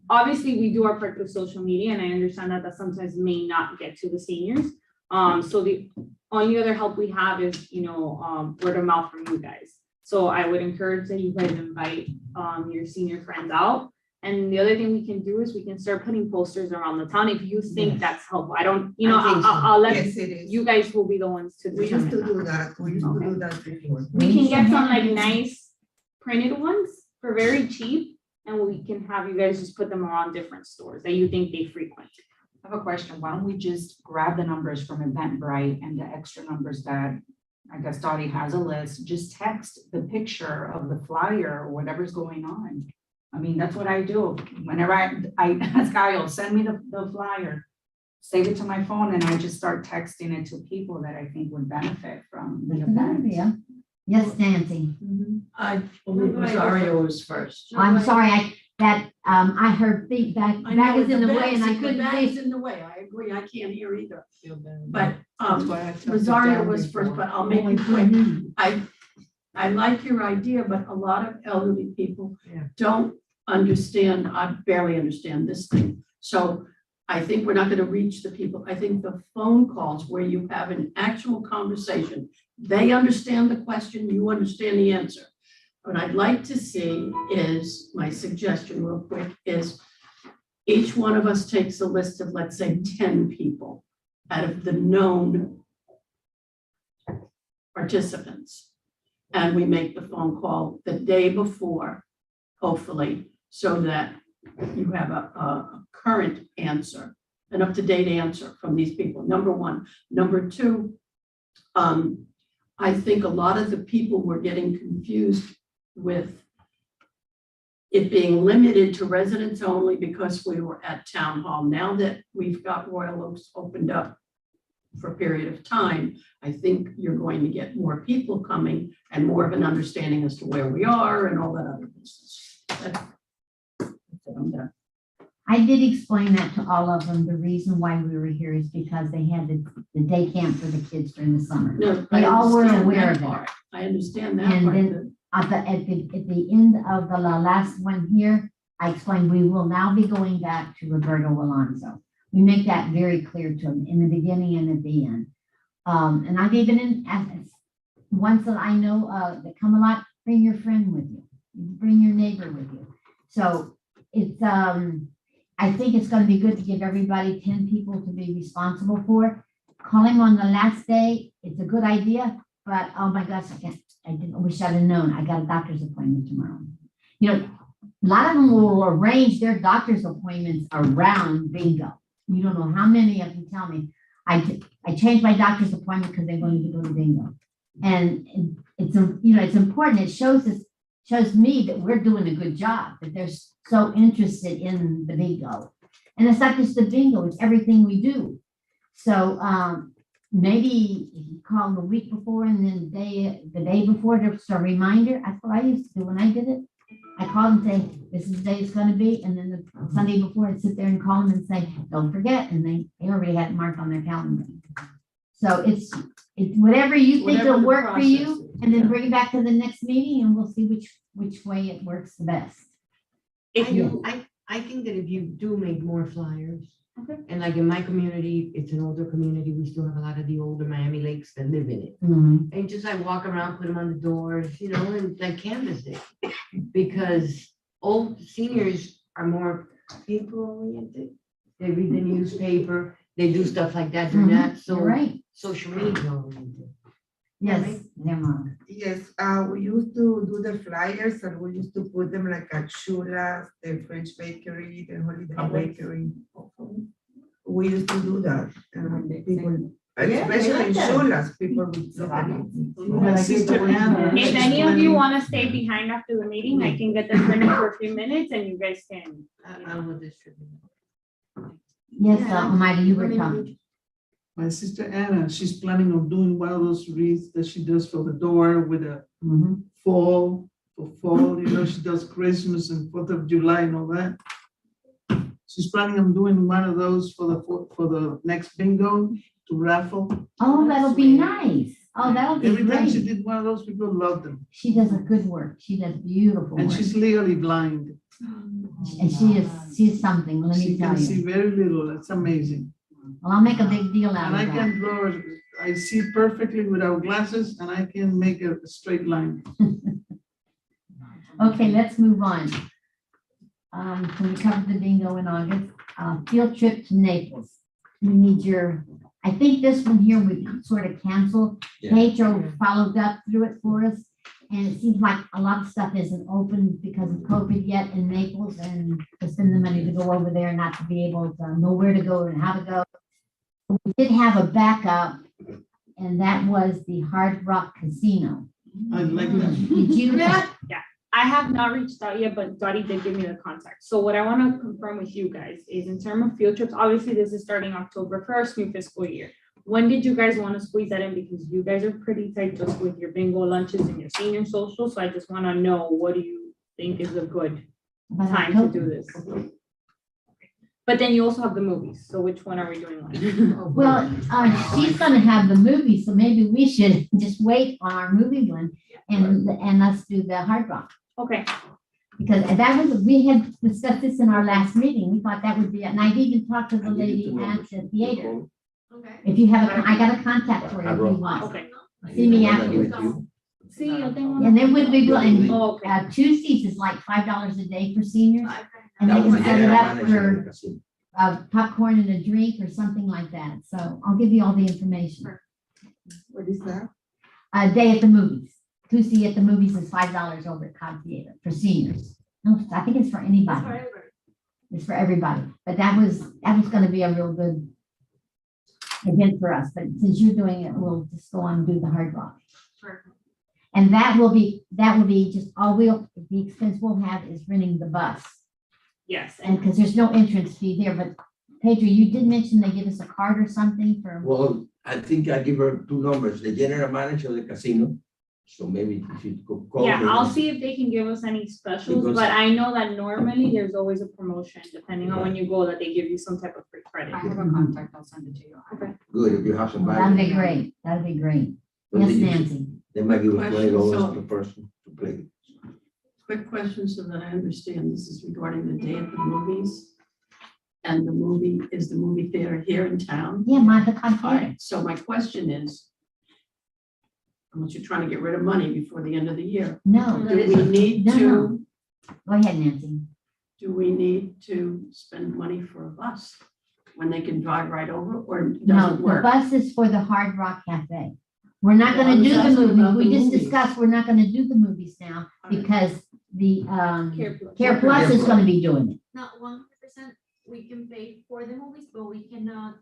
Obviously, we do our part through social media, and I understand that sometimes may not get to the seniors. So the only other help we have is, word of mouth from you guys. So I would encourage that you guys invite your senior friends out. And the other thing we can do is we can start putting posters around the town if you think that's helpful. I don't, I think so. I'll let, Yes, it is. you guys will be the ones to We used to determine that. do that. We used to do that before. We can get some like nice printed ones for very cheap, and we can have you guys just put them around different stores that you think they frequent. I have a question. Why don't we just grab the numbers from Eventbrite and the extra numbers that I guess Dottie has a list, just text the picture of the flyer or whatever's going on. I mean, that's what I do. Whenever I ask Kyle, send me the flyer, save it to my phone, and I just start texting it to people that I think would benefit from the That's a good event. idea. Yes, Nancy. I believe Rosario was first. I'm sorry, I heard feedback, I back know is in the way and I the couldn't back is say. in the way. I agree. I can't hear either. Feel better. But, That's why I took it Rosario down was first, before. but I'll make it quick. I like your idea, but a lot of elderly people Yeah. don't understand, I barely understand this thing. So I think we're not gonna reach the people. I think the phone calls where you have an actual conversation, they understand the question, you understand the answer. What I'd like to see is, my suggestion real quick, is each one of us takes a list of, let's say, 10 people out of the known participants. And we make the phone call the day before, hopefully, so that you have a current answer, an up-to-date answer from these people, number one. Number two, I think a lot of the people were getting confused with it being limited to residents only because we were at town hall. Now that we've got Royal Oaks opened up for a period of time, I think you're going to get more people coming and more of an understanding as to where we are and all that other business. That's it, I'm done. I did explain that to all of them. The reason why we were here is because they had the day camp for the kids during the summer. No, They I all were understand aware that of it. part. I understand that And part. then at the end of the last one here, I explained we will now be going back to Roberto Alonso. We make that very clear to them in the beginning and at the end. And I've even ones that I know that come a lot, bring your friend with you, bring your neighbor with you. So it's I think it's going to be good to give everybody 10 people to be responsible for. Call him on the last day. It's a good idea, but oh my gosh, I wish I'd have known. I got a doctor's appointment tomorrow. You know, a lot of them will arrange their doctor's appointments around bingo. You don't know how many of them tell me, I changed my doctor's appointment because they wanted to go to bingo. And it's it's important. It shows me that we're doing a good job, that they're so interested in the bingo. And it's not just the bingo, it's everything we do. So maybe if you call the week before and then the day before, just a reminder. That's what I used to do when I did it. I called and say, this is the day it's gonna be. And then the Sunday before, I'd sit there and call them and say, don't forget. And they already had it marked on their calendar. So it's whatever you think Whatever will the work for process you, is, and then yeah. bring it back to the next meeting and we'll see which way it works the best. I think that if you do make more flyers, Okay. and like in my community, it's an older community, we still have a lot of the older Miami Lakes that live in it. And just like walk around, put them on the doors, and like canvas it. Because old seniors are more people oriented. They read the newspaper, they do stuff like that. They're not so You're right. social media oriented. Yes, never mind. Yes, we used to do the flyers and we used to put them like at Shula's, the French bakery, the Holiday Bakery. We used to do that. People, especially in Shula's, people would look at it. My sister Anna. If she's any of you planning- want to stay behind after the meeting, I can get the printed for a few minutes and you guys can. I will distribute. Yes, Almighty, you were talking. My sister Anna, she's planning on doing one of those wreaths that she does for the door with a fall, she does Christmas and 4th of July and all that. She's planning on doing one of those for the next bingo to raffle. Oh, that'll be nice. Oh, that'll be Every time she great. did one of those, people loved them. She does a good work. She does beautiful And work. she's legally blind. And she's something, let me She tell can see you. very little. That's amazing. Well, I'll make a big deal out And I of that. can draw, I see perfectly without glasses and I can make a straight line. Okay, let's move on. So we covered the bingo in August. Field trip to Naples. We need I think this one here we sort of canceled. Pedro followed up through it for us. And it seems like a lot of stuff isn't open because of COVID yet in Naples and to spend the money to go over there and not to be able to know where to go and how to go. We did have a backup and that was the Hard Rock Casino. I like that. Did you? Yeah, I have not reached out yet, but Dottie did give me the contact. So what I want to confirm with you guys is in terms of field trips, obviously this is starting October 1st, new fiscal year. when did you guys want to squeeze that in? Because you guys are pretty tight just with your bingo lunches and your senior social, so I just want to know, what do you think is a good About time to October. do this? But then you also have the movies, so which one are we doing? Like? Well, she's gonna have the movie, so maybe we should just wait on our movie one and us do the Hard Rock. Okay, Because that was, we had discussed this in our last meeting. We thought that would be, and I've even talked to the lady at the theater. Okay. If you have a, I got a contact for you if you want. okay. See me afterwards. Sí, yo tengo. And then we'll be doing, Oh, okay. 2 seats is like $5 a day for seniors. And they can set it up for popcorn and a drink or something like that. So I'll give you all the information. What is that? A day at the movies. 2 seats at the movies is $5 over at Cog Theater for seniors. No, I think it's for anybody. It's for everybody. But that was gonna be a real good event for us. But since you're doing it, we'll just go on and do the Hard Rock. And that will be just the expense we'll have is renting the bus. Yes, And because there's no entrance fee there, but Pedro, you did mention they give us a card or something for, Well, I think I give her 2 numbers, the general manager of the casino. So maybe if you could call. yeah, her. I'll see if they can give us any specials, Because- but I know that normally there's always a promotion, depending on when you go, that they give you some type of free credit. I have a contact, I'll send it to you. Okay. Good, if you have somebody. that'd be great. That'd be great. But Yes, they usually- Nancy. They might give us Question, $20 so- per person to play. Quick question so that I understand. This is regarding the day at the movies. And the movie, is the movie theater here in town? Yeah, the Cog All Theater. right, so my question is, unless you're trying to get rid of money before the end of the year, No, do we need No, to, no. Go ahead, Nancy. do we need to spend money for a bus? When they can drive right over, or does No, it the work? bus is for the Hard Rock Cafe. We're not Well, I gonna was do the asking movies. about We the just movies. discussed, we're not gonna do the movies now All right. because the Care Plus. Care Plus is gonna be doing it. Not 100%, we can pay for the movies, but we cannot,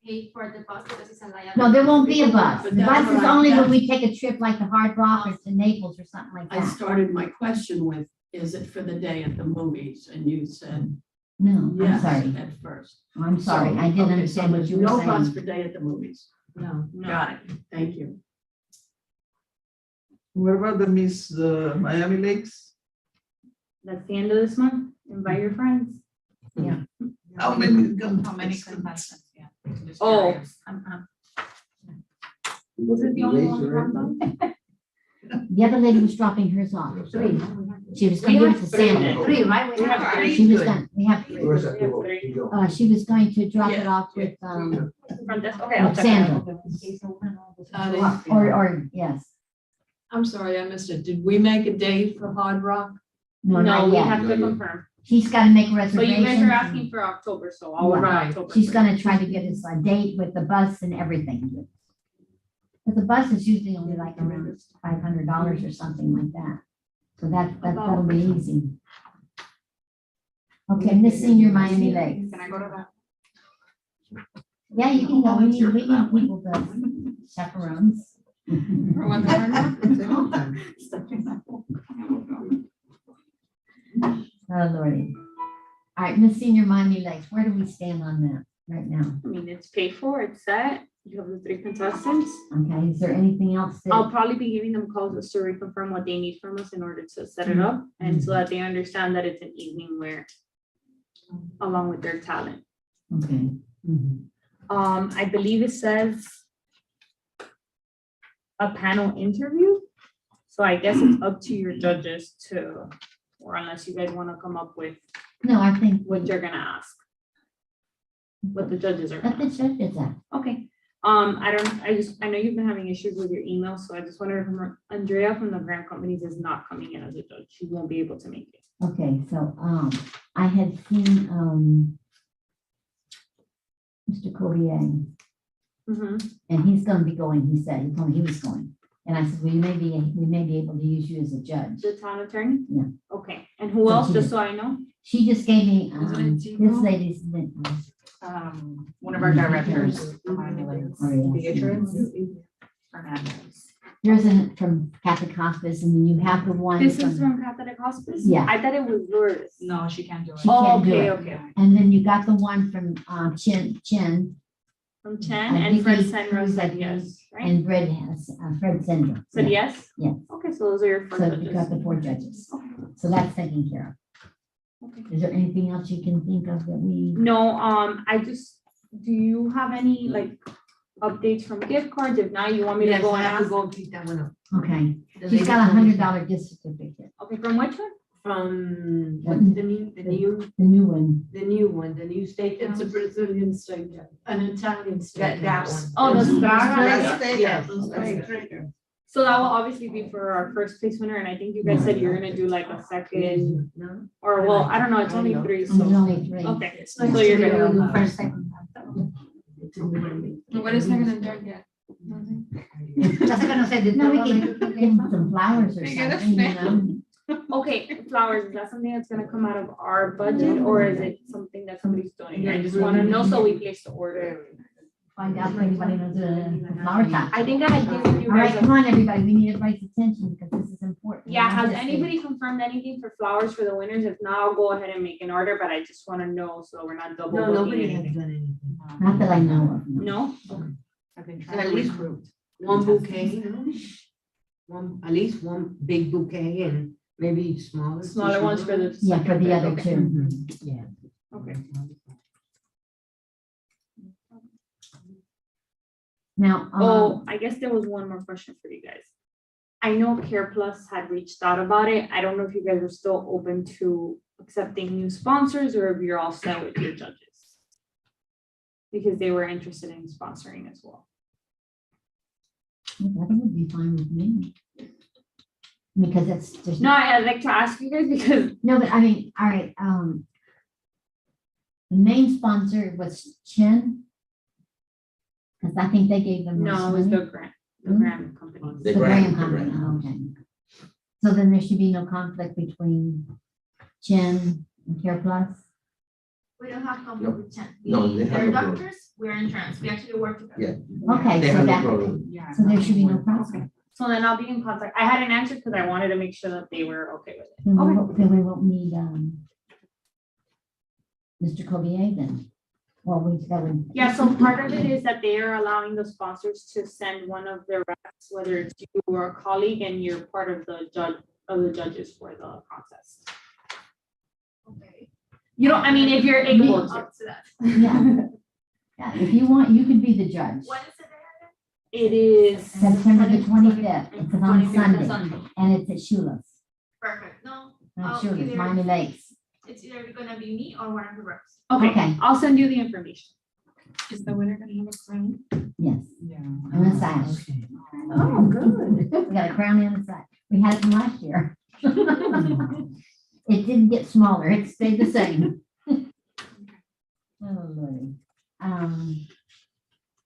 pay for the bus because it's a liability. No, there won't be a bus. But The that's bus is what I- only when that's- we take a trip like the Hard Rock or to Naples or something like I that. started my question with, is it for the day at the movies? And you said, No, I'm yes, sorry. at first. I'm sorry. I didn't Okay, so understand what there's you were no bus saying. for day at the movies. No. Got it. Thank you. What about the Miss Miami Lakes? That's the end of this month. Invite your friends. How many is gonna How many take? contestants, yeah. Just Oh. curious. Is it the only one from them? The other lady was dropping hers off. Three. She was going to give it to Sandra. Three, right? We have three. She was going, we have, Where's that? she was going to drop it Yeah, off yeah. with, From this, okay, I'll with check it out. Sandra. Or, yes. I'm sorry, I missed it. Did we make a date for Hard Rock? No, No, not we yet. have to confirm. She's got to make So you guys are asking reservations. for October, so I'll work on Right. October. She's gonna try to get us a date with the bus and everything. But the bus is usually only like around $500 or something like that. So that'll be easy. Okay, Miss Senior Miami Lakes. Can I go to that? Yeah, you can go. We need people to chaperones. Oh, Lordy. All right, Miss Senior Miami Lakes, where do we stand on that right now? I mean, it's paid for, it's set. You have the 3 contestants. Okay, is there anything else I'll that, probably be giving them calls just to reconfirm what they need from us in order to set it up and so that they understand that it's an evening where along with their talent. okay. Mhm. I believe it says a panel interview. So I guess it's up to your judges to, or unless you guys want to come up with No, I think what you're gonna ask. What the judges are let gonna the judges ask. Okay, I know you've been having issues with your email, so I just wanted to remember, Andrea from the grant companies is not coming in as a judge. She won't be able to make it. Okay, so, I had seen, Mr. Collier, and he's gonna be going, he said, he told me he was going. And I said, well, we may be able to use you as a judge. The town attorney? Yeah. Okay, and who So else, she just did. so I know? She just gave me, Isn't it this Timo? lady's, One of our directors. Miami Lakes, oh, yes. Fernandez. Here's an from Catholic Hospice, and then you have the one This is from, from Catholic Hospice? Yeah. I thought it was yours. No, she can't do it. She Oh, can't do okay, it. okay. and then you got the one from, Chin, From Chen, and Fred Senra said yes, right? And Fred has, Fred Sandra. Said yes? Yes. Okay, so those are your So first we got judges. the 4 judges. Okay. So that's taken care Okay. of. Is there anything else you can think of that we? No, do you have any like updates from gift cards? If not, you want me to Yes, go I and have to ask? go and pick that one up. Okay, The she's lady got told me $100 gift certificate, Okay, from which one? From, what's the new the new one. the new state. It's a Brazilian steak, an Italian steak. That one. Oh, the That's Star. the- Yes. that's- So that will obviously be for our first place winner, and I think you guys said you're gonna do like a second, No? or well, I don't know, it's only 3, There's so. only 3. Okay, so Yeah. you're So gonna. we'll do first, second. What is second and third yet? Nothing. No, we can give them some flowers or They get a something, you know? Okay, flowers, is that something that's gonna come out of our budget, or is it something that somebody's donating? I just wanna know so we place the order. Find out if anybody knows the flower shop. I think I had given you All right, guys come a, on, everybody, we need everybody's attention because this is important. yeah, has Not just anybody confirmed anything for flowers for the winners? If not, I'll go ahead and make an order, but I just wanna know so we're not double No, booking nobody has anything. done anything. Not that I know of. no. No? I've been So trying at to least recruit. one bouquet, at least one big bouquet and maybe smaller. Smaller ones for the. Yeah, for second, the third, other okay. 2. Yeah. Okay. Now, Oh, I guess there was one more question for you guys. I know Care Plus had reached out about it. I don't know if you guys are still open to accepting new sponsors or if you're all set with your judges. Because they were interested in sponsoring as well. I think it would be fine with me. Because it's just. No, I'd like to ask you guys because, No, but I mean, all right, the main sponsor was Chin. Because I think they gave them. most no, it was money. the grant company. The The grant, Graham the Company, grant. okay. So then there should be no conflict between Chin and Care Plus? We don't have conflict with Chen. No, they have They're no problem. doctors, we're insurance, we actually work together. Yeah. Okay, They so have no that, problem. Yeah. so there should be no problem. So then I'll be in contact. I had an answer because I wanted to make sure that they were okay with it. Then we won't need, Mr. Cobier then. Well, we, that would. Yeah, so part of it is that they are allowing the sponsors to send one of their reps, whether it's you or a colleague, and you're part of the judges for the contest. Okay. You don't, I mean, if you're able to. Up to that. Yeah. Yeah, if you want, you could be the judge. When is it again? It is. September the 25th, it's on 25th, Sunday, and it's at Shula's, Perfect, no, not Oh, Shula's, either- Miami Lakes. it's either gonna be me or one of the reps. Okay, Okay. I'll send you the information. Is the winner gonna have a crown? Yes, Yeah. and a sash. Oh, good. We got a crown and a sash. We had it from last year. It didn't get smaller, it stayed the same. Oh, Lordy.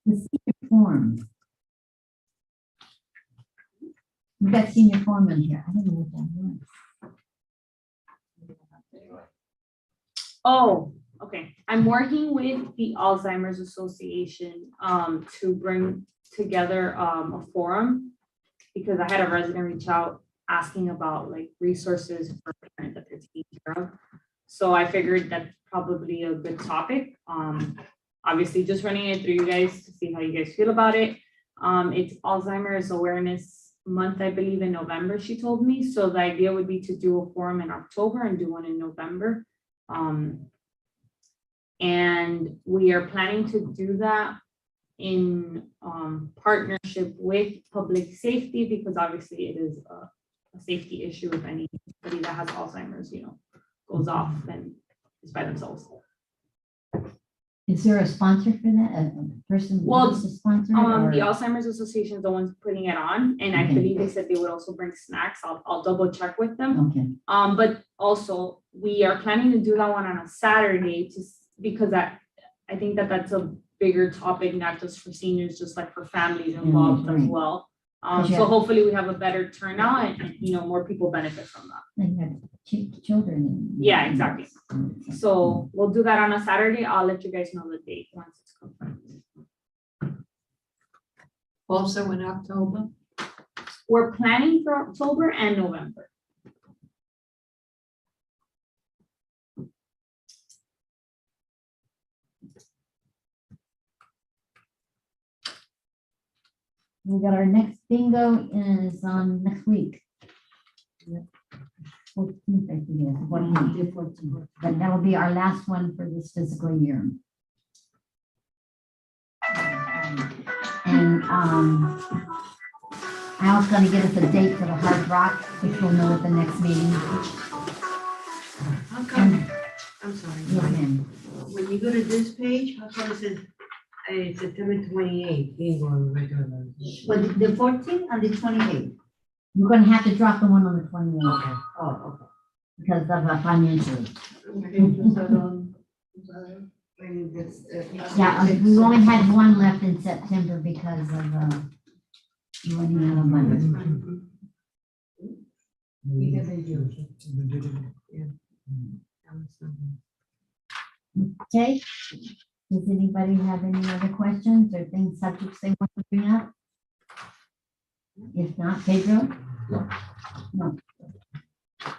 The senior forum. We've got senior forum in here. I don't know what that was. Oh, okay. I'm working with the Alzheimer's Association to bring together a forum because I had a resident reach out asking about like resources for parents that they're taking care of. So I figured that's probably a good topic. Obviously just running it through you guys to see how you guys feel about it. It's Alzheimer's Awareness Month, I believe in November, she told me. So the idea would be to do a forum in October and do one in November. And we are planning to do that in partnership with public safety, because obviously it is a safety issue if anybody that has Alzheimer's, goes off and is by themselves. Is there a sponsor for that? A person who Well, wants to sponsor it? The or- Alzheimer's Association is the ones putting it on, and I Okay. believe they said they would also bring snacks. I'll double check with them. Okay, But also, we are planning to do that one on a Saturday because I think that's a bigger topic, not just for seniors, just like for families involved as right. well. Because you So have- hopefully we have a better turnout and more people benefit from that. they have children. and- Yeah, exactly. So we'll do that on a Saturday. I'll let you guys know the date once it's confirmed. Also in October? We're planning for October and November. We got our next bingo is on next week. 14th, I think it is, 14th. But that will be our last one for this fiscal year. And Al's gonna get us a date for the Hard Rock, which we'll know at the next meeting. How come, I'm sorry, Yes, ma'am. when you go to this page, how come it says, September 28th, bingo on regular? Well, the 14th and the 28th. We're gonna have to drop the one on the 28th Oh, okay. because of financial. When this, Yeah, we only had one left in September because of running out of money. Okay, does anybody have any other questions or things, subjects they want to bring up? If not, Pedro? No. No.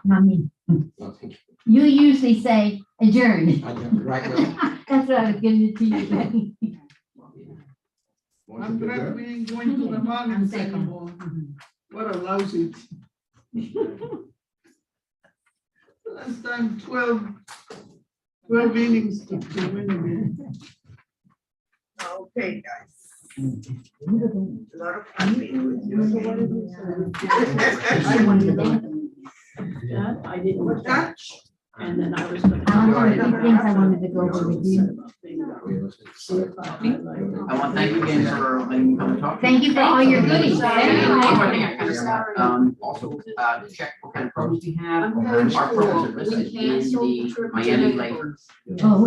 Not me. No, thank you. You usually say adjourn. Right now. That's what I was giving it to you. I'm glad we ain't going to the mountains second. anymore. What a lousy. Last time 12 innings to win again. okay, guys. A lot of fun being with you. I wanted to- That I didn't What's that? catch. And then I was gonna. I have a few things I wanted to go over with you. I want to thank you again for letting me come and talk. to you. Thank you for all your goodies. And one more thing I kind of, also, check what kind of programs we have. On page Our programs are four, listed we in canceled the trip to Miami Naples. Lakers. Oh,